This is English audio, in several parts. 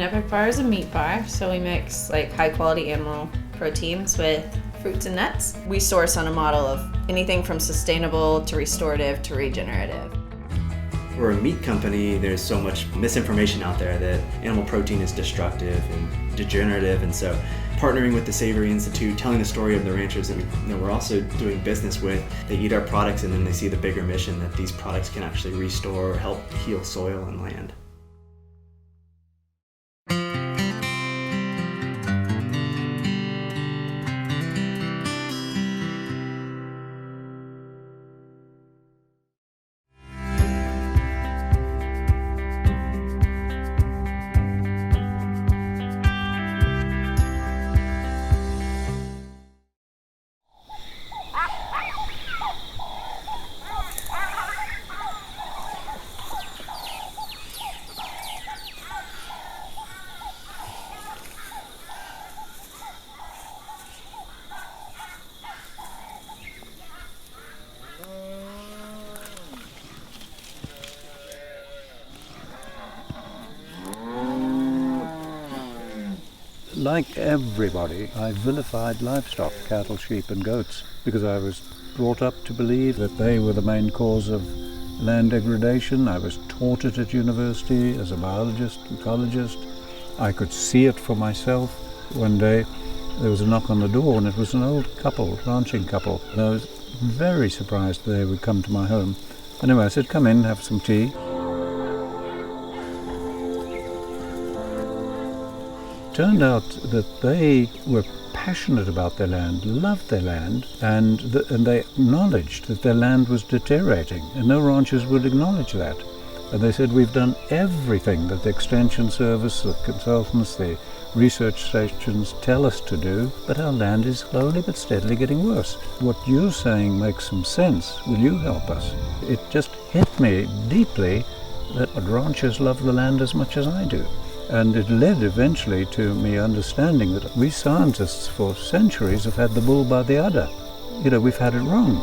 Epic Bar is a meat bar, so we mix like high quality animal proteins with fruits and nuts. We source on a model of anything from sustainable to restorative to regenerative. We're a meat company. There's so much misinformation out there that animal protein is destructive and degenerative, and so partnering with the Savory Institute, telling the story of the ranchers that we're also doing business with, they eat our products and then they see the bigger mission that these products can actually restore or help heal soil and land. Like everybody, I vilified livestock, cattle, sheep and goats, because I was brought up to believe that they were the main cause of land degradation. I was taught it at university as a biologist, ecologist. I could see it for myself. One day there was a knock on the door and it was an old couple, ranching couple. And I was very surprised they would come to my home. Anyway, I said, come in, have some tea. Turned out that they were passionate about their land, loved their land, and they acknowledged that their land was deteriorating, and no ranchers would acknowledge that. And they said, we've done everything that the Extension Service, the consultants, the research stations tell us to do, but our land is slowly but steadily getting worse. What you're saying makes some sense. Will you help us? It just hit me deeply that ranchers love the land as much as I do. And it led eventually to me understanding that we scientists for centuries have had the bull by the udder. You know, we've had it wrong.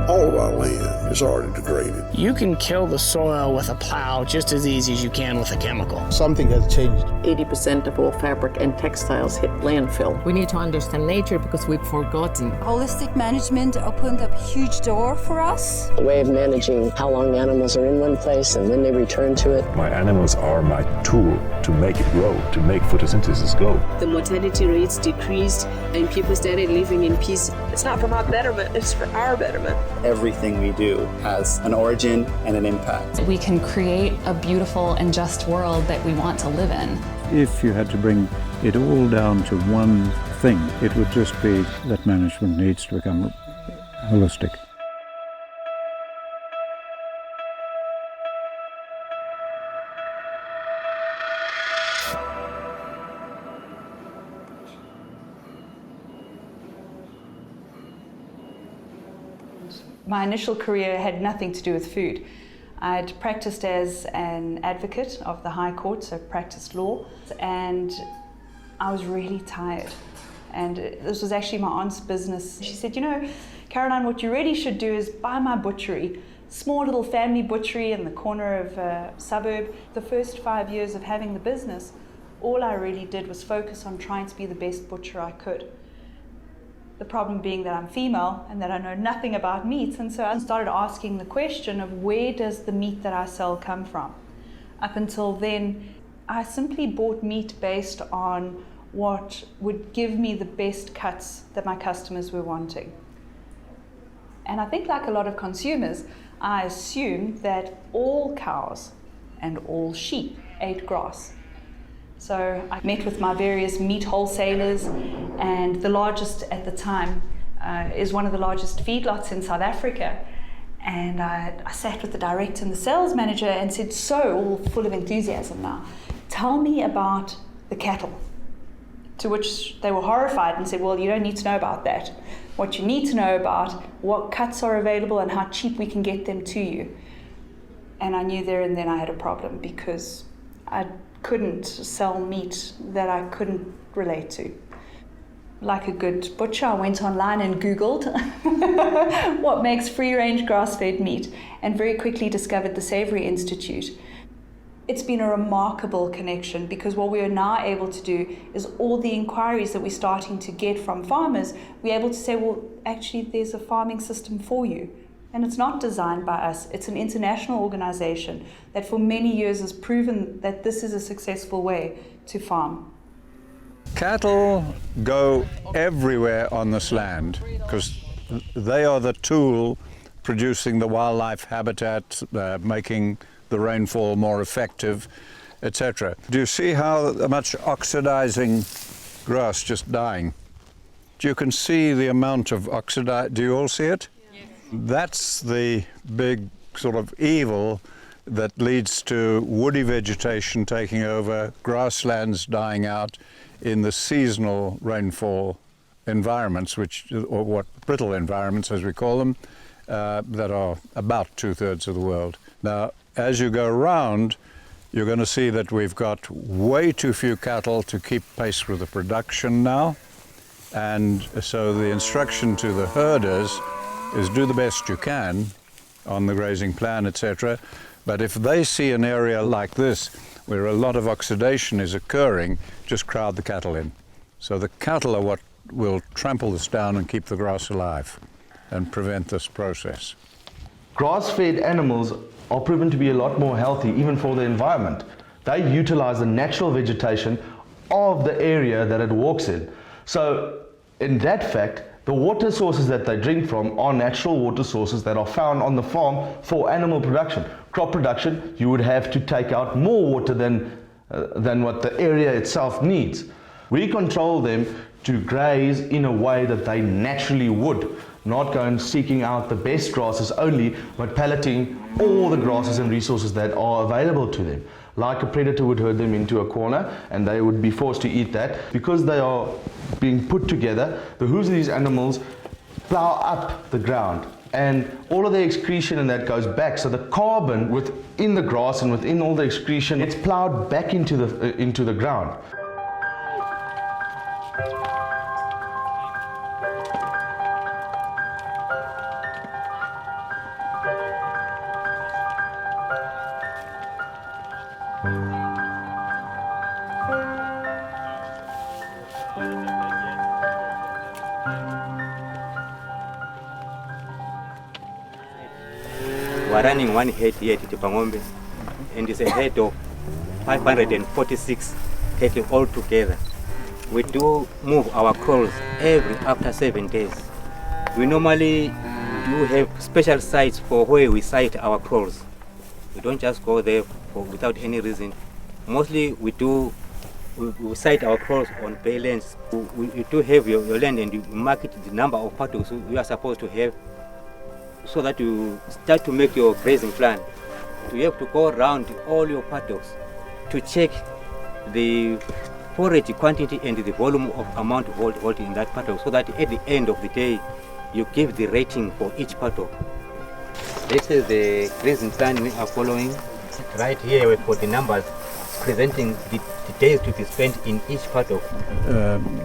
All of our land is already degraded. You can kill the soil with a plow just as easy as you can with a chemical. Something has changed. 80% of all fabric and textiles hit landfill. We need to understand nature because we've forgotten. Holistic management opened up a huge door for us. A way of managing how long animals are in one place and when they return to it. My animals are my tool to make it grow, to make photosynthesis go. The mortality rates decreased and people started living in peace. It's not for my betterment, it's for our betterment. Everything we do has an origin and an impact. We can create a beautiful and just world that we want to live in. If you had to bring it all down to one thing, it would just be that management needs to become holistic. My initial career had nothing to do with food. I'd practiced as an advocate of the High Court, so practiced law, and I was really tired. And this was actually my aunt's business. She said, you know, Caroline, what you really should do is buy my butchery, small little family butchery in the corner of a suburb. The first 5 years of having the business, all I really did was focus on trying to be the best butcher I could. The problem being that I'm female and that I know nothing about meat, and so I started asking the question of where does the meat that I sell come from? Up until then, I simply bought meat based on what would give me the best cuts that my customers were wanting. And I think like a lot of consumers, I assumed that all cows and all sheep ate grass. So I met with my various meat wholesalers, and the largest at the time is one of the largest feedlots in South Africa. And I sat with the director and the sales manager and said, so, all full of enthusiasm now, tell me about the cattle. To which they were horrified and said, well, you don't need to know about that. What you need to know about what cuts are available and how cheap we can get them to you. And I knew there and then I had a problem, because I couldn't sell meat that I couldn't relate to. Like a good butcher, I went online and Googled what makes free-range grass-fed meat, and very quickly discovered the Savory Institute. It's been a remarkable connection, because what we are now able to do is all the inquiries that we're starting to get from farmers, we're able to say, well, actually there's a farming system for you. And it's not designed by us, it's an international organization that for many years has proven that this is a successful way to farm. Cattle go everywhere on this land because they are the tool producing the wildlife habitat, making the rainfall more effective, etc. Do you see how much oxidizing grass just dying? You can see the amount of oxidized. Do you all see it? Yes. That's the big sort of evil that leads to woody vegetation taking over, grasslands dying out in the seasonal rainfall environments, or what brittle environments as we call them, that are about 2/3 of the world. Now, as you go around, you're going to see that we've got way too few cattle to keep pace with the production now. And so the instruction to the herders is do the best you can on the grazing plan, etc. But if they see an area like this, where a lot of oxidation is occurring, just crowd the cattle in. So the cattle are what will trample this down and keep the grass alive and prevent this process. Grass-fed animals are proven to be a lot more healthy, even for the environment. They utilize the natural vegetation of the area that it walks in. So in that fact, the water sources that they drink from are natural water sources that are found on the farm for animal production. Crop production, you would have to take out more water than what the area itself needs. We control them to graze in a way that they naturally would, not go and seeking out the best grasses only, but pelleting all the grasses and resources that are available to them. Like a predator would herd them into a corner and they would be forced to eat that. Because they are being put together, the hooves of these animals plow up the ground and all of the excretion and that goes back. So the carbon within the grass and within all the excretion, it's plowed back into the ground. We're running one head here at Tipangombe, and it's a head of 546 cattle all together. We do move our crows after 7 days. We normally do have special sites for where we site our crows. We don't just go there without any reason. Mostly we site our crows on bay lands. You do have your land and you mark the number of paddocks you are supposed to have, so that you start to make your grazing plan. You have to go around all your paddocks to check the forage quantity and the volume of amount of hold in that paddock, so that at the end of the day you give the rating for each paddock. This is the grazing plan we are following. Right here we've got the numbers presenting the days to be spent in each paddock.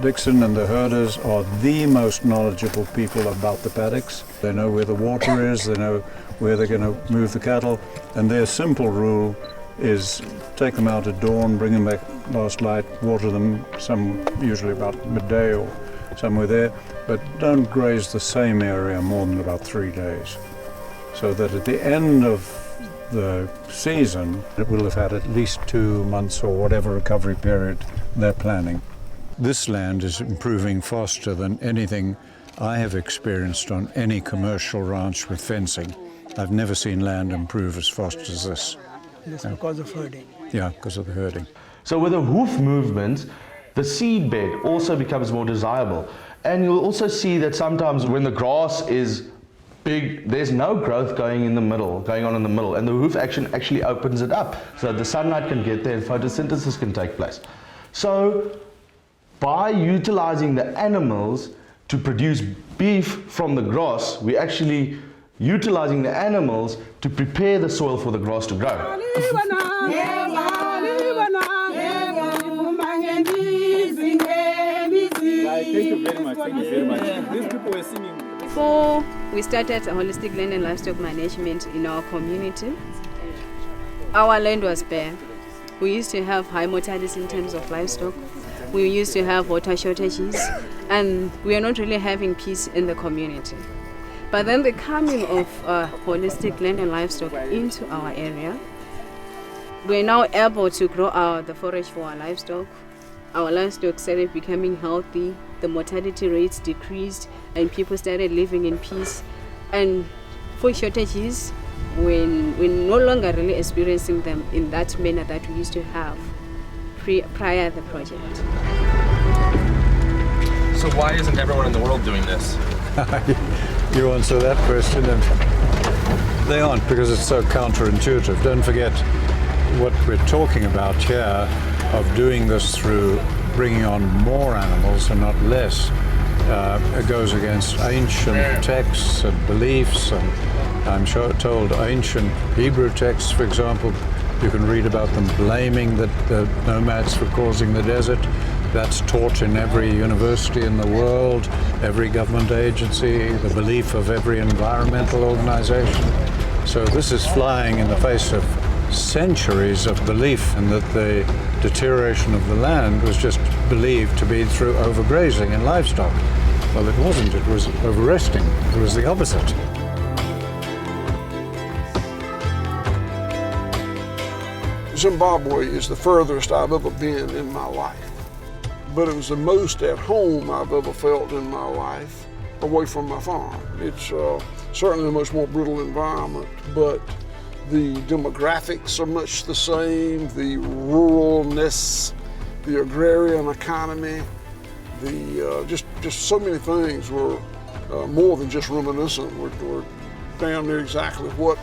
Dixon and the herders are the most knowledgeable people about the paddocks. They know where the water is, they know where they're going to move the cattle, and their simple rule is take them out at dawn, bring them back last light, water them usually about midday or somewhere there, but don't graze the same area more than about 3 days. So that at the end of the season, it will have had at least 2 months or whatever recovery period they're planning. This land is improving faster than anything I have experienced on any commercial ranch with fencing. I've never seen land improve as fast as this. It's because of herding. Yeah, because of the herding. So with the hoof movements, the seed bed also becomes more desirable. And you'll also see that sometimes when the grass is big, there's no growth going on in the middle, and the hoof action actually opens it up so that the sunlight can get there and photosynthesis can take place. So by utilizing the animals to produce beef from the grass, we're actually utilizing the animals to prepare the soil for the grass to grow. Thank you you very much. Thank you very much. These people were singing. Before we started holistic land and livestock management in our community, our land was bare. We used to have high mortality in terms of livestock. We used to have water shortages, and we are not really having peace in the community. But then the coming of holistic land and livestock into our area, we're now able to grow the forage for our livestock. Our livestock started becoming healthy, the mortality rates decreased, and people started living in peace. And food shortages, we're no longer really experiencing them in that manner that we used to have prior to the project. So why isn't everyone in the world doing this? You answer that question, and they aren't, because it's so counterintuitive. Don't forget what we're talking about here, of doing this through bringing on more animals and not less. It goes against ancient texts and beliefs, and I'm told ancient Hebrew texts, for example, you can read about them blaming the nomads for causing the desert. That's taught in every university in the world, every government agency, the belief of every environmental organization. So this is flying in the face of centuries of belief in that the deterioration of the land was just believed to be through overgrazing and livestock. Well, it wasn't. It was overresting. It was the opposite. Zimbabwe is the furthest I've ever been in my life, but it was the most at home I've ever felt in my life away from my farm. It's certainly a much more brutal environment, but the demographics are much the same, the ruralness, the agrarian economy, the just so many things were more than just reminiscent. We're damn near exactly what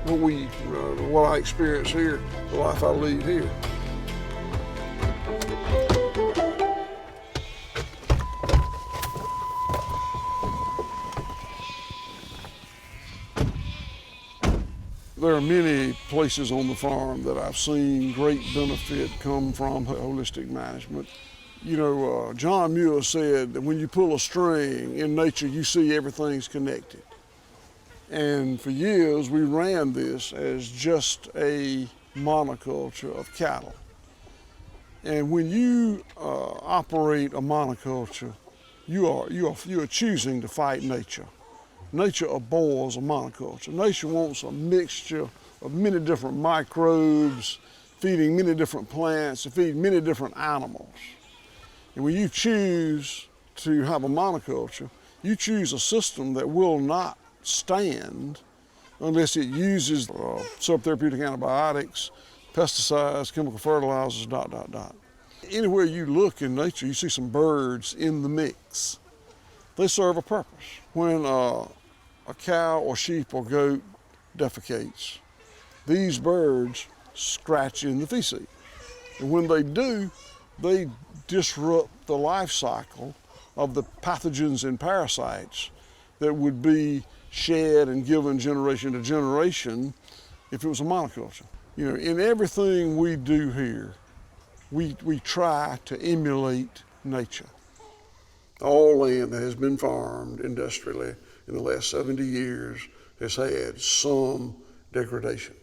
I experience here, the life I lead here. There are many places on the farm that I've seen great benefit come from holistic management. You know, John Muir said that when you pull a string in nature, you see everything's connected. And for years, we ran this as just a monoculture of cattle. And when you operate a monoculture, you are choosing to fight nature. Nature abhors a monoculture. Nature wants a mixture of many different microbes, feeding many different plants, and feeding many different animals. And when you choose to have a monoculture, you choose a system that will not stand unless it uses subtherapeutic antibiotics, pesticides, chemical fertilizers, ... Anywhere you look in nature, you see some birds in the mix. They serve a purpose. When a cow or sheep or goat defecates, these birds scratch in the feces. And when they do, they disrupt the life cycle of the pathogens and parasites that would be shed and given generation to generation if it was a monoculture. You know, in everything we do here, we try to emulate nature. All land that has been farmed industrially in the last 70 years has had some degradation.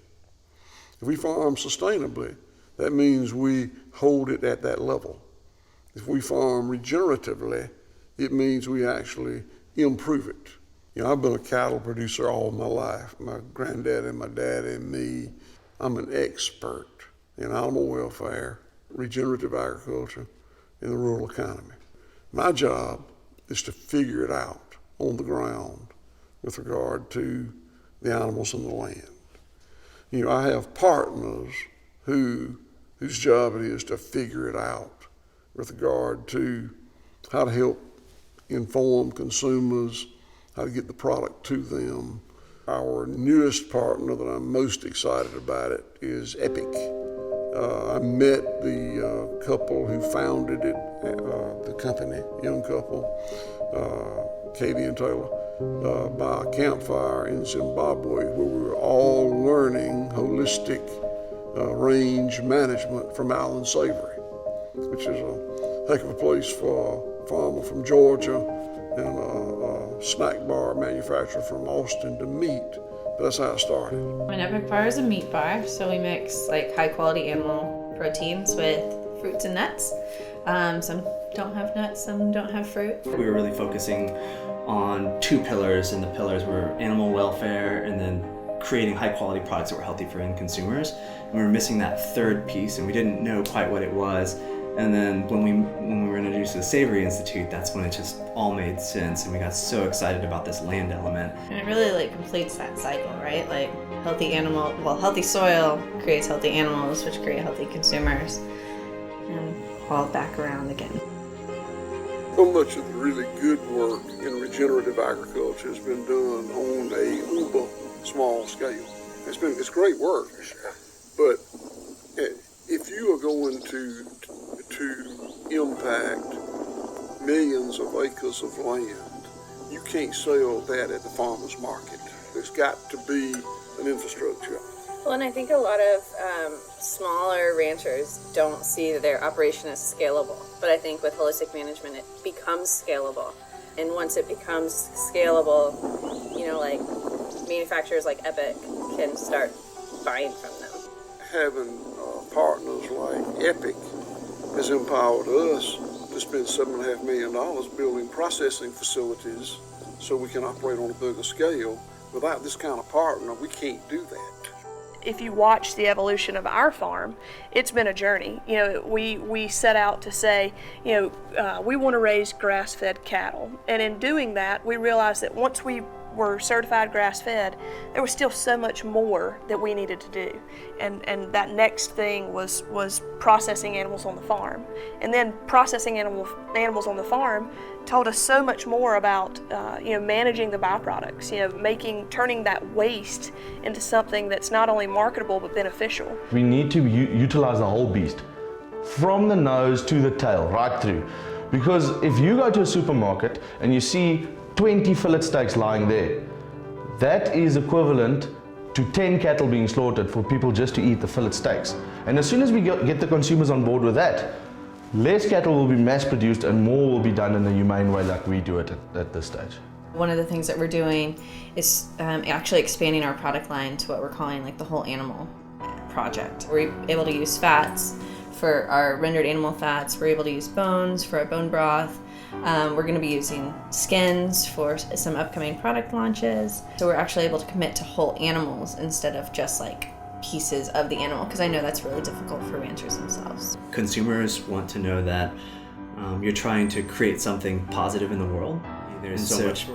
If we farm sustainably, that means we hold it at that level. If we farm regeneratively, it means we actually improve it. You know, I've been a cattle producer all my life. My granddad and my dad and me. I'm an expert in animal welfare, regenerative agriculture, and the rural economy. My job is to figure it out on the ground with regard to the animals and the land. You know, I have partners whose job it is to figure it out with regard to how to help inform consumers, how to get the product to them. Our newest partner that I'm most excited about it is Epic. I met the couple who founded it, the company, young couple, Katie and Taylor, by a campfire in Zimbabwe, where we were all learning holistic range management from Allan Savory, which is a heck of a place for farmer from Georgia and a snack bar manufacturer from Austin to meet. But that's how it started. An Epic Bar is a meat bar, so we mix like high quality animal proteins with fruits and nuts. Some don't have nuts, some don't have fruit. We were really focusing on two pillars, and the pillars were animal welfare and then creating high quality products that were healthy for end consumers. And we were missing that third piece, and we didn't know quite what it was. And then when we were introduced to the Savory Institute, that's when it just all made sense, and we got so excited about this land element. And it really like completes that cycle, right? Like healthy soil creates healthy animals, which create healthy consumers, and all back around again. So much of the really good work in regenerative agriculture has been done on a uber small scale. It's great work, but if you are going to impact millions of acres of land, you can't sell that at the farmer's market. There's got to be an infrastructure. Well, and I think a lot of smaller ranchers don't see that their operation is scalable. But I think with holistic management, it becomes scalable. And once it becomes scalable, like manufacturers like Epic can start buying from them. Having partners like Epic has empowered us to spend $7.5 million building processing facilities so we can operate on a bigger scale. Without this kind of partner, we can't do that. If you watch the evolution of our farm, it's been a journey. We set out to say, we want to raise grass-fed cattle. And in doing that, we realized that once we were certified grass-fed, there was still so much more that we needed to do. And that next thing was processing animals on the farm. And then processing animals on the farm told us so much more about managing the byproducts, turning that waste into something that's not only marketable but beneficial. We need to utilize the whole beast, from the nose to the tail, right through. Because if you go to a supermarket and you see 20 fillet steaks lying there, that is equivalent to 10 cattle being slaughtered for people just to eat the fillet steaks. And as soon as we get the consumers on board with that, less cattle will be mass produced and more will be done in a humane way like we do it at this stage. One of the things that we're doing is actually expanding our product line to what we're calling like the whole animal project. We're able to use fats for our rendered animal fats. We're able to use bones for our bone broth. We're going to be using skins for some upcoming product launches. So we're actually able to commit to whole animals instead of just like pieces of the animal, because I know that's really difficult for ranchers themselves. Consumers want to know that you're trying to create something positive in the world. There's so much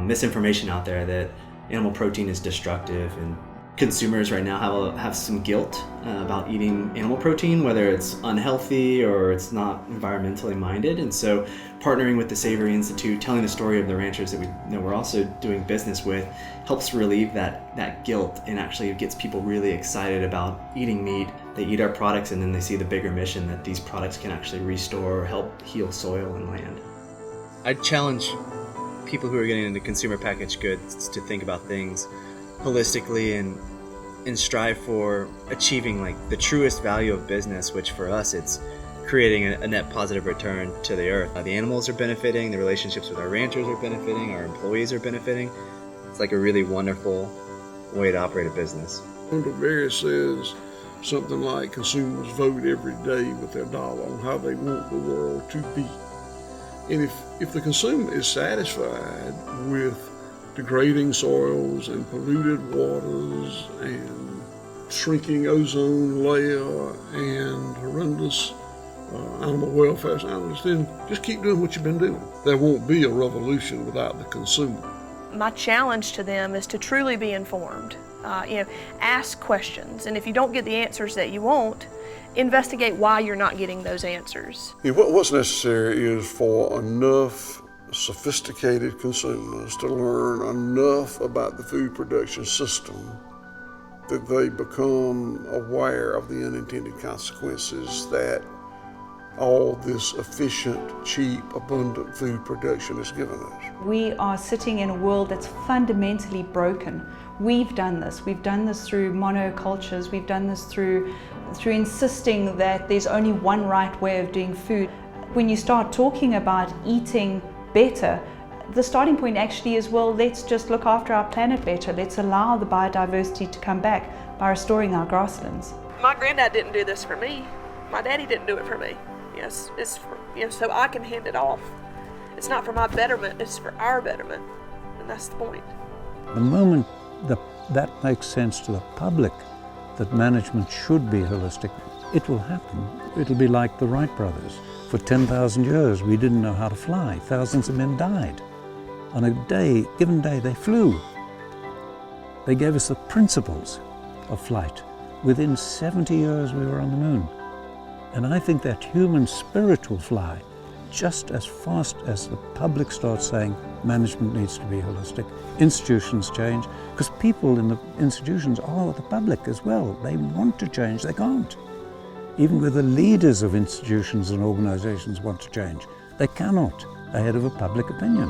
misinformation out there that animal protein is destructive, and consumers right now have some guilt about eating animal protein, whether it's unhealthy or it's not environmentally minded. And so partnering with the Savory Institute, telling the story of the ranchers that we're also doing business with, helps relieve that guilt, and actually gets people really excited about eating meat. They eat our products and then they see the bigger mission that these products can actually restore or help heal soil and land. I challenge people who are getting into consumer packaged goods to think about things holistically and strive for achieving like the truest value of business, which for us it's creating a net positive return to the earth. The animals are benefiting, the relationships with our ranchers are benefiting, our employees are benefiting. It's like a really wonderful way to operate a business. Under Barry says something like consumers vote every day with their dollar on how they want the world to be. And if the consumer is satisfied with degrading soils and polluted waters and shrinking ozone layer and horrendous animal welfare standards, then just keep doing what you've been doing. There won't be a revolution without the consumer. My challenge to them is to truly be informed. Ask questions, and if you don't get the answers that you want, investigate why you're not getting those answers. What's necessary is for enough sophisticated consumers to learn enough about the food production system that they become aware of the unintended consequences that all this efficient, cheap, abundant food production has given us. We are sitting in a world that's fundamentally broken. We've done this. We've done this through monocultures. We've done this through insisting that there's only one right way of doing food. When you start talking about eating better, the starting point actually is, well, let's just look after our planet better. Let's allow the biodiversity to come back by restoring our grasslands. My granddad didn't do this for me. My daddy didn't do it for me. Yes, it's for, so I can hand it off. It's not for my betterment, it's for our betterment. And that's the point. The moment that makes sense to the public, that management should be holistic, it will happen. It'll be like the Wright brothers. For 10,000 years, we didn't know how to fly. Thousands of men died. On a given day, they flew. They gave us the principles of flight. Within 70 years, we were on the moon. And I think that human spirit will fly just as fast as the public starts saying management needs to be holistic. Institutions change, because people in the institutions are the public as well. They want to change, they can't. Even with the leaders of institutions and organizations want to change, they cannot ahead of a public opinion.